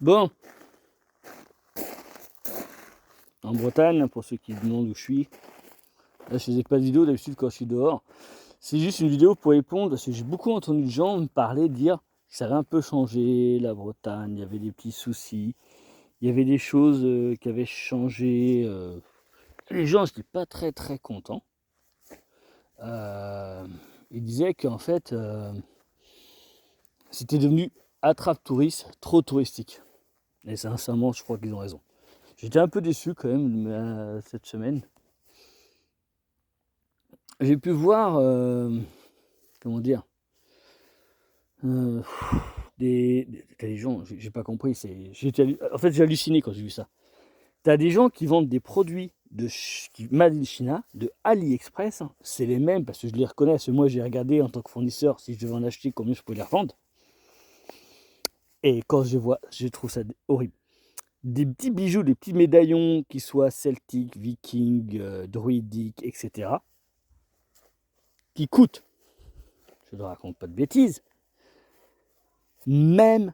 Bon, en Bretagne, pour ceux qui demandent où je suis, là je faisais pas de vidéo d'habitude quand je suis dehors. C'est juste une vidéo pour répondre, parce que j'ai beaucoup entendu de gens me parler, dire que ça avait un peu changé, la Bretagne, il y avait des petits soucis, il y avait des choses qui avaient changé. Les gens n'étaient pas très très contents. Ils disaient qu'en fait, c'était devenu attrape-touriste, trop touristique. Et sincèrement, je crois qu'ils ont raison. J'étais un peu déçu quand même cette semaine. J'ai pu voir, comment dire, t'as des gens, j'ai pas compris, en fait j'ai halluciné quand j'ai vu ça. T'as des gens qui vendent des produits qui made in China, de AliExpress, hein. C'est les mêmes parce que je les reconnais, parce que moi j'ai regardé en tant que fournisseur si je devais en acheter, combien je pouvais les revendre. Et quand je vois, je trouve ça horrible. Des petits bijoux, des petits médaillons qui soient celtiques, vikings, druidiques, etc. qui coûtent, je ne raconte pas de bêtises, même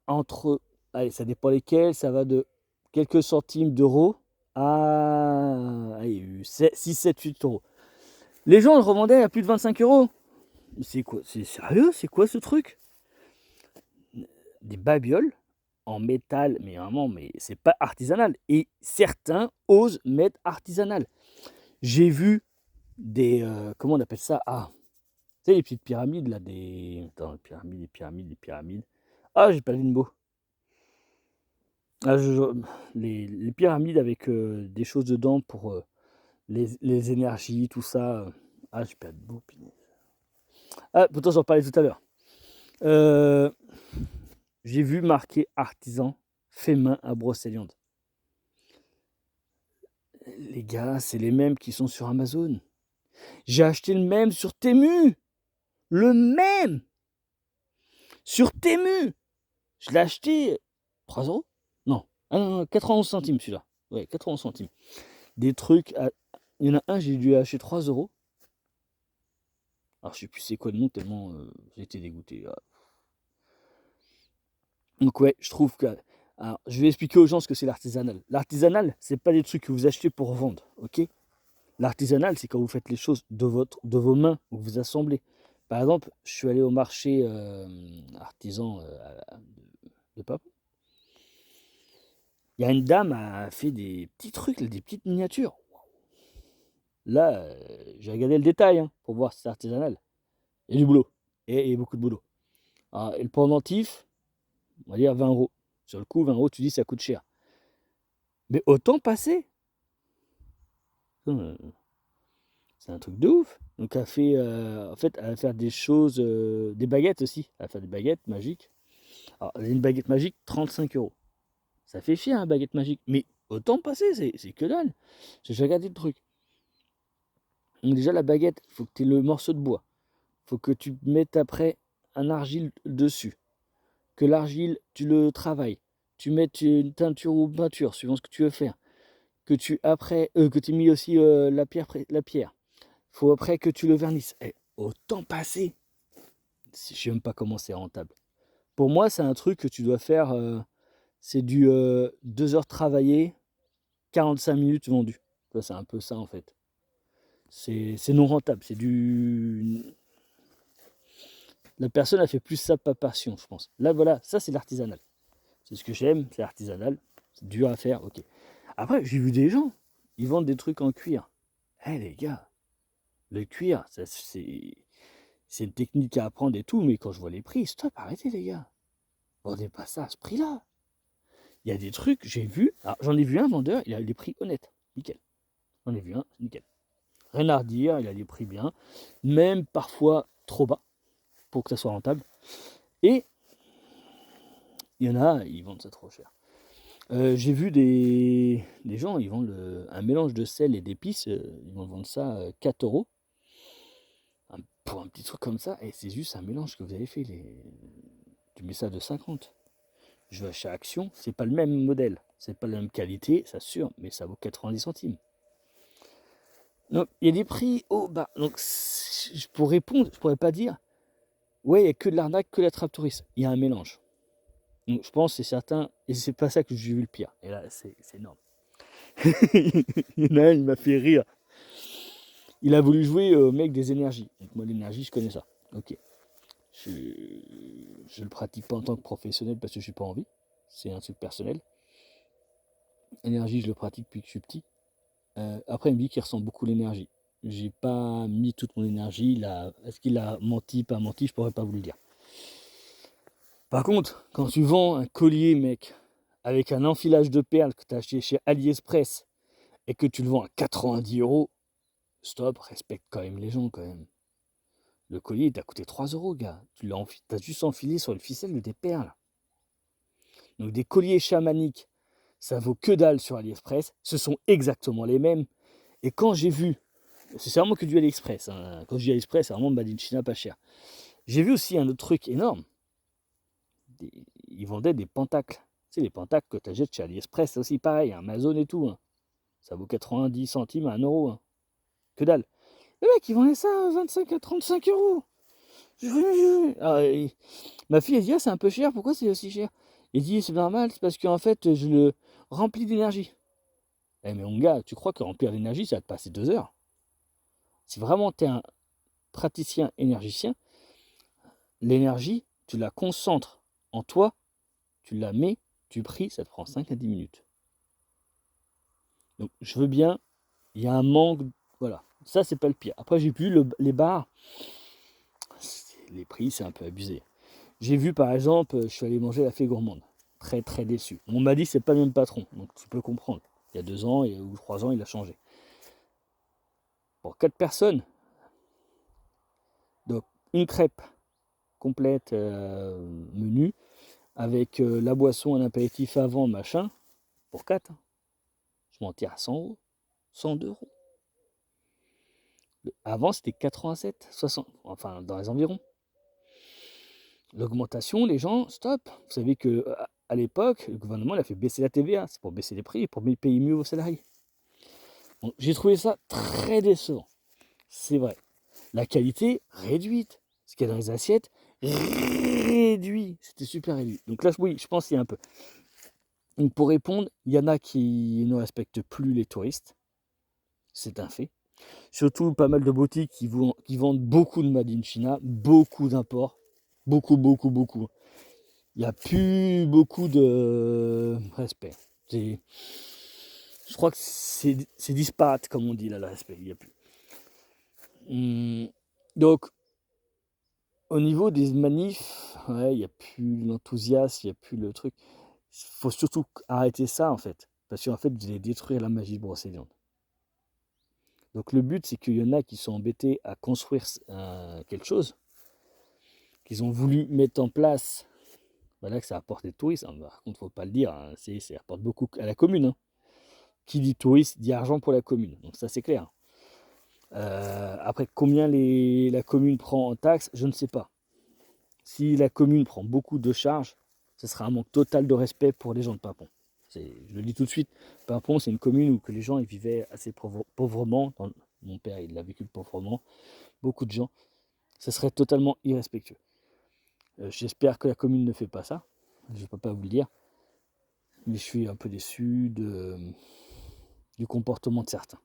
entre, allez, ça dépend lesquels, ça va de quelques centimes d'euros à 6, 7, 8 euros. Les gens le revendaient à plus de 25 euros. C'est quoi? C'est sérieux? C'est quoi ce truc? Des babioles en métal, mais vraiment, mais c'est pas artisanal. Et certains osent mettre artisanal. J'ai vu des, comment on appelle ça? Ah, tu sais, les petites pyramides là, des. Attends, les pyramides. Ah, j'ai perdu le mot. Ah, les pyramides avec des choses dedans pour les énergies, tout ça. Ah, j'ai perdu le mot. Ah, pourtant, j'en parlais tout à l'heure. Euh, j'ai vu marqué artisan fait main à Brocéliande. Les gars, c'est les mêmes qui sont sur Amazon. J'ai acheté le même sur Temu. Le même sur Temu. Je l'ai acheté 3 euros. Non, ah non, 91 centimes celui-là. Ouais, 91 centimes. Des trucs. Il y en a un, j'ai dû acheter 3 euros. Alors, je sais plus c'est quoi le nom, tellement j'ai été dégoûté. Donc, ouais, je trouve que. Alors, je vais expliquer aux gens ce que c'est l'artisanal. L'artisanal, c'est pas des trucs que vous achetez pour vendre, ok? L'artisanal, c'est quand vous faites les choses de vos mains, où vous assemblez. Par exemple, je suis allé au marché artisan de Pape. Il y a une dame qui a fait des petits trucs, des petites miniatures. Là, j'ai regardé le détail hein, pour voir si c'est artisanal. Il y a du boulot. Et beaucoup de boulot. Alors, et le pendentif, on va dire 20 euros. Sur le coup, 20 euros, tu dis ça coûte cher. Mais autant passer. C'est un truc de ouf. Donc elle fait, en fait, elle va faire des choses, des baguettes aussi. Elle va faire des baguettes magiques. Alors, une baguette magique, 35 euros. Ça fait chier, une baguette magique. Mais autant passer, c'est que dalle. J'ai regardé le truc. Donc déjà, la baguette, il faut que tu aies le morceau de bois. Il faut que tu mettes après un argile dessus. Que l'argile, tu le travailles. Tu mettes une teinture ou une peinture, suivant ce que tu veux faire. Que tu mis aussi la pierre. Faut après que tu le vernisses. Autant passer. Je sais même pas comment c'est rentable. Pour moi, c'est un truc que tu dois faire. C'est du 2 heures travaillées, 45 minutes vendues. C'est un peu ça en fait. C'est non rentable. C'est du. La personne a fait plus ça par passion, je pense. Là, voilà, ça c'est l'artisanal. C'est ce que j'aime, c'est artisanal. C'est dur à faire, ok. Après, j'ai vu des gens, ils vendent des trucs en cuir. Les gars, le cuir, c'est une technique à apprendre et tout, mais quand je vois les prix, stop, arrêtez les gars. Vendez pas ça à ce prix-là. Il y a des trucs, j'ai vu, alors j'en ai vu un vendeur, il a les prix honnêtes, nickel. J'en ai vu un, nickel. Rien à redire, il a les prix bien, même parfois trop bas pour que ça soit rentable. Et il y en a, ils vendent ça trop cher. J'ai vu des gens, ils vendent un mélange de sel et d'épices, ils vont vendre ça 4 euros. Pour un petit truc comme ça, et c'est juste un mélange que vous avez fait. Tu mets ça de 50. Je vais chez Action, c'est pas le même modèle, c'est pas la même qualité, ça sûr, mais ça vaut 90 centimes. Donc il y a des prix haut bas. Donc pour répondre, je pourrais pas dire ouais, il n'y a que de l'arnaque, que la trappe touriste. Il y a un mélange. Donc, je pense que c'est certain, et c'est pas ça que j'ai vu le pire. Et là, c'est énorme. Il y en a un, il m'a fait rire. Il a voulu jouer au mec des énergies. Donc moi, l'énergie, je connais ça. Ok. Je ne le pratique pas en tant que professionnel parce que je n'ai pas envie. C'est un truc personnel. L'énergie, je le pratique depuis que je suis petit. Après, il me dit qu'il ressent beaucoup l'énergie. J'ai pas mis toute mon énergie. Est-ce qu'il a menti, pas menti, je pourrais pas vous le dire. Par contre, quand tu vends un collier, mec, avec un enfilage de perles que tu as acheté chez AliExpress et que tu le vends à 90 €, stop, respecte quand même les gens, quand même. Le collier, il t'a coûté 3 €, gars. Tu as juste enfilé sur une ficelle des perles. Donc des colliers chamaniques, ça vaut que dalle sur AliExpress. Ce sont exactement les mêmes. Et quand j'ai vu, c'est vraiment que du AliExpress. Hein. Quand je dis AliExpress, c'est vraiment Made in China pas cher. J'ai vu aussi un autre truc énorme. Ils vendaient des pentacles. Tu sais, les pentacles que tu achètes chez AliExpress, c'est aussi pareil. Amazon et tout. Hein. Ça vaut 90 centimes à 1 €. Hein. Que dalle. Le mec, il vendait ça à 25 à 35 €. Ma fille, elle dit, ah, c'est un peu cher, pourquoi c'est aussi cher? Il dit, c'est normal, c'est parce qu'en fait, je le remplis d'énergie. Eh, mais mon gars, tu crois que remplir d'énergie, ça va te passer 2 heures? Si vraiment tu es un praticien énergicien, l'énergie, tu la concentres en toi, tu la mets, tu pries, ça te prend 5 à 10 minutes. Donc, je veux bien, il y a un manque, voilà. Ça, c'est pas le pire. Après, j'ai vu les bars, les prix, c'est un peu abusé. J'ai vu par exemple, je suis allé manger la Fée Gourmande. Très très déçu. On m'a dit c'est pas le même patron, donc tu peux comprendre. Il y a 2 ans ou 3 ans, il a changé. Pour 4 personnes, donc une crêpe complète, menu, avec la boisson, un apéritif avant, machin, pour 4. Hein. Je m'en tire à 100 €, 102 €. Avant c'était 87, 60, enfin dans les environs. L'augmentation, les gens, stop. Vous savez que à l'époque, le gouvernement il a fait baisser la TVA, c'est pour baisser les prix, pour payer mieux aux salariés. Donc, j'ai trouvé ça très décevant. C'est vrai. La qualité réduite. Ce qu'il y a dans les assiettes, réduit. C'était super réduit. Donc là, oui, je pense qu'il y a un peu. Donc pour répondre, il y en a qui ne respectent plus les touristes. C'est un fait. Surtout pas mal de boutiques qui vendent beaucoup de Made in China, beaucoup d'imports. Beaucoup, beaucoup, beaucoup. Il n'y a plus beaucoup de respect. Je crois que c'est disparate, comme on dit là, le respect. Il n'y a plus. Donc, au niveau des manifs, ouais, il n'y a plus l'enthousiasme, il n'y a plus le truc. Il faut surtout arrêter ça, en fait. Parce qu'en fait, vous allez détruire la magie de Brocéliande. Donc, le but, c'est qu'il y en a qui sont embêtés à construire quelque chose, qu'ils ont voulu mettre en place. Voilà que ça apporte des touristes. Par contre, il ne faut pas le dire, hein, ça apporte beaucoup à la commune. Hein. Qui dit touriste dit argent pour la commune. Donc, ça, c'est clair. Après, combien la commune prend en taxes, je ne sais pas. Si la commune prend beaucoup de charges, ce sera un manque total de respect pour les gens de Pimpon. Je le dis tout de suite, Pimpon, c'est une commune où que les gens ils vivaient assez pauvrement. Mon père, il l'a vécu pauvrement. Beaucoup de gens. Ce serait totalement irrespectueux. J'espère que la commune ne fait pas ça. Je ne peux pas vous le dire. Mais je suis un peu déçu du comportement de certains.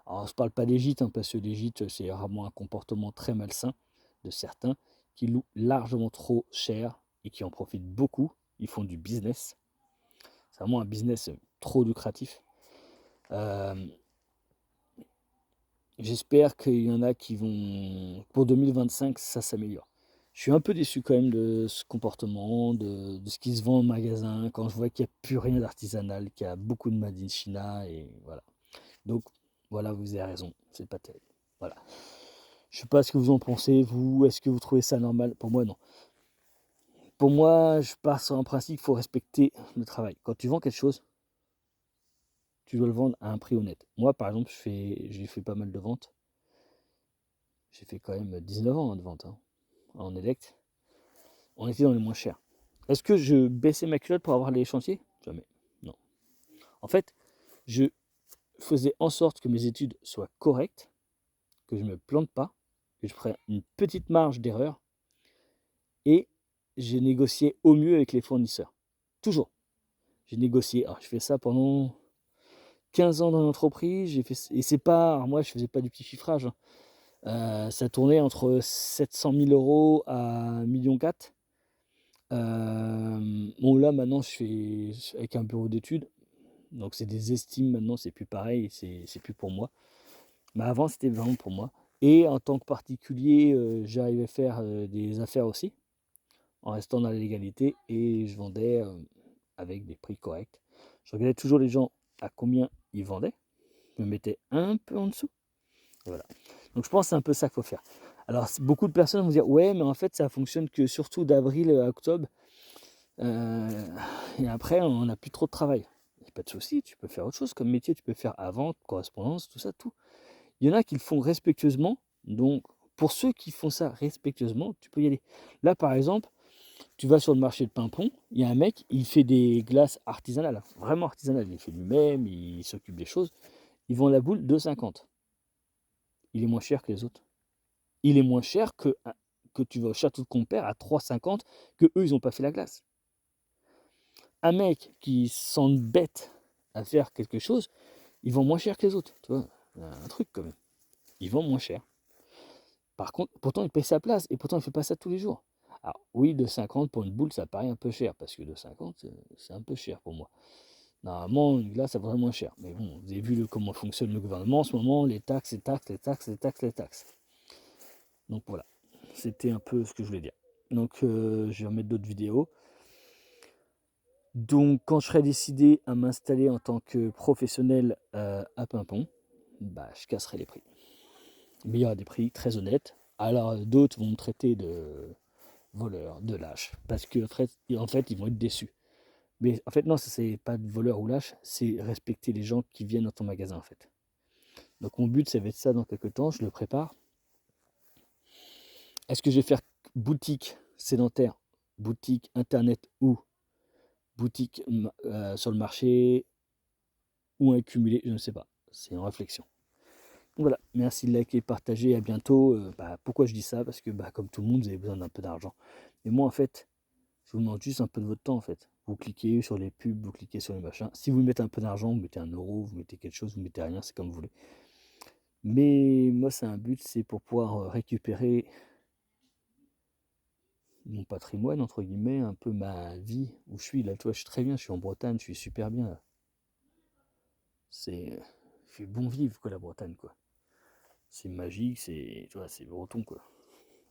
Alors, je ne parle pas des gîtes, hein, parce que les gîtes, c'est vraiment un comportement très malsain de certains qui louent largement trop cher et qui en profitent beaucoup. Ils font du business. C'est vraiment un business trop lucratif. J'espère qu'il y en a qui vont... Pour 2025, ça s'améliore. Je suis un peu déçu quand même de ce comportement, de ce qui se vend au magasin, quand je vois qu'il n'y a plus rien d'artisanal, qu'il y a beaucoup de Made in China, et voilà. Donc, voilà, vous avez raison, c'est pas terrible. Voilà. Je ne sais pas ce que vous en pensez, vous, est-ce que vous trouvez ça normal? Pour moi, non. Pour moi, je pars sur un principe, il faut respecter le travail. Quand tu vends quelque chose, tu dois le vendre à un prix honnête. Moi, par exemple, j'ai fait pas mal de ventes. J'ai fait quand même 19 ans de vente en élect. On était dans les moins chers. Est-ce que je baissais ma culotte pour avoir les chantiers? Jamais. Non. En fait, je faisais en sorte que mes études soient correctes, que je ne me plante pas, que je prenne une petite marge d'erreur. Et j'ai négocié au mieux avec les fournisseurs. Toujours. J'ai négocié. Alors, je fais ça pendant 15 ans dans l'entreprise. Et c'est pas. Alors moi, je faisais pas du petit chiffrage, hein. Ça tournait entre 700 000 euros à 1,4 million. Bon, là, maintenant, je fais avec un bureau d'études. Donc, c'est des estimes maintenant, c'est plus pareil, c'est plus pour moi. Mais avant, c'était vraiment pour moi. Et en tant que particulier, j'arrivais à faire des affaires aussi, en restant dans la légalité, et je vendais avec des prix corrects. Je regardais toujours les gens à combien ils vendaient, je me mettais un peu en dessous. Et voilà. Donc je pense que c'est un peu ça qu'il faut faire. Alors beaucoup de personnes vont dire ouais, mais en fait ça fonctionne que surtout d'avril à octobre. Et après on n'a plus trop de travail. Il n'y a pas de souci, tu peux faire autre chose comme métier, tu peux faire à vente, correspondance, tout ça, tout. Il y en a qui le font respectueusement. Donc pour ceux qui font ça respectueusement, tu peux y aller. Là par exemple, tu vas sur le marché de Pimpon, il y a un mec, il fait des glaces artisanales, vraiment artisanales. Il fait lui-même, il s'occupe des choses. Il vend la boule 2,50. Il est moins cher que les autres. Il est moins cher que tu vas au château de Compère à 3,50 que eux ils n'ont pas fait la glace. Un mec qui s'embête à faire quelque chose, il vend moins cher que les autres. Tu vois, un truc quand même. Il vend moins cher. Par contre, pourtant il paye sa place et pourtant il fait pas ça tous les jours. Alors oui, 2,50 pour une boule, ça paraît un peu cher parce que 2,50 c'est un peu cher pour moi. Normalement, une glace, ça vaudrait moins cher. Mais bon, vous avez vu comment fonctionne le gouvernement en ce moment, les taxes, les taxes, les taxes, les taxes, les taxes. Donc voilà, c'était un peu ce que je voulais dire. Donc je vais remettre d'autres vidéos. Donc quand je serai décidé à m'installer en tant que professionnel à Pimpon, bah, je casserai les prix. Mais il y aura des prix très honnêtes. Alors d'autres vont me traiter de voleur, de lâche, parce qu'en fait, ils vont être déçus. Mais en fait, non, c'est pas de voleur ou lâche, c'est respecter les gens qui viennent dans ton magasin, en fait. Donc mon but, ça va être ça dans quelques temps, je le prépare. Est-ce que je vais faire boutique sédentaire, boutique internet ou boutique sur le marché ou un cumulé, je ne sais pas. C'est en réflexion. Donc voilà, merci de liker, partager, à bientôt. Pourquoi je dis ça? Parce que comme tout le monde, vous avez besoin d'un peu d'argent. Mais moi, en fait, je vous demande juste un peu de votre temps, en fait. Vous cliquez sur les pubs, vous cliquez sur les machins. Si vous mettez un peu d'argent, vous mettez 1 euro, vous mettez quelque chose, vous mettez rien, c'est comme vous voulez. Mais moi, c'est un but, c'est pour pouvoir récupérer mon patrimoine, entre guillemets, un peu ma vie où je suis. Là, tu vois, je suis très bien, je suis en Bretagne, je suis super bien. Là. C'est fait bon vivre, quoi, la Bretagne, quoi. C'est magique, c'est, tu vois, c'est breton, quoi.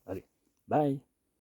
Allez, bye!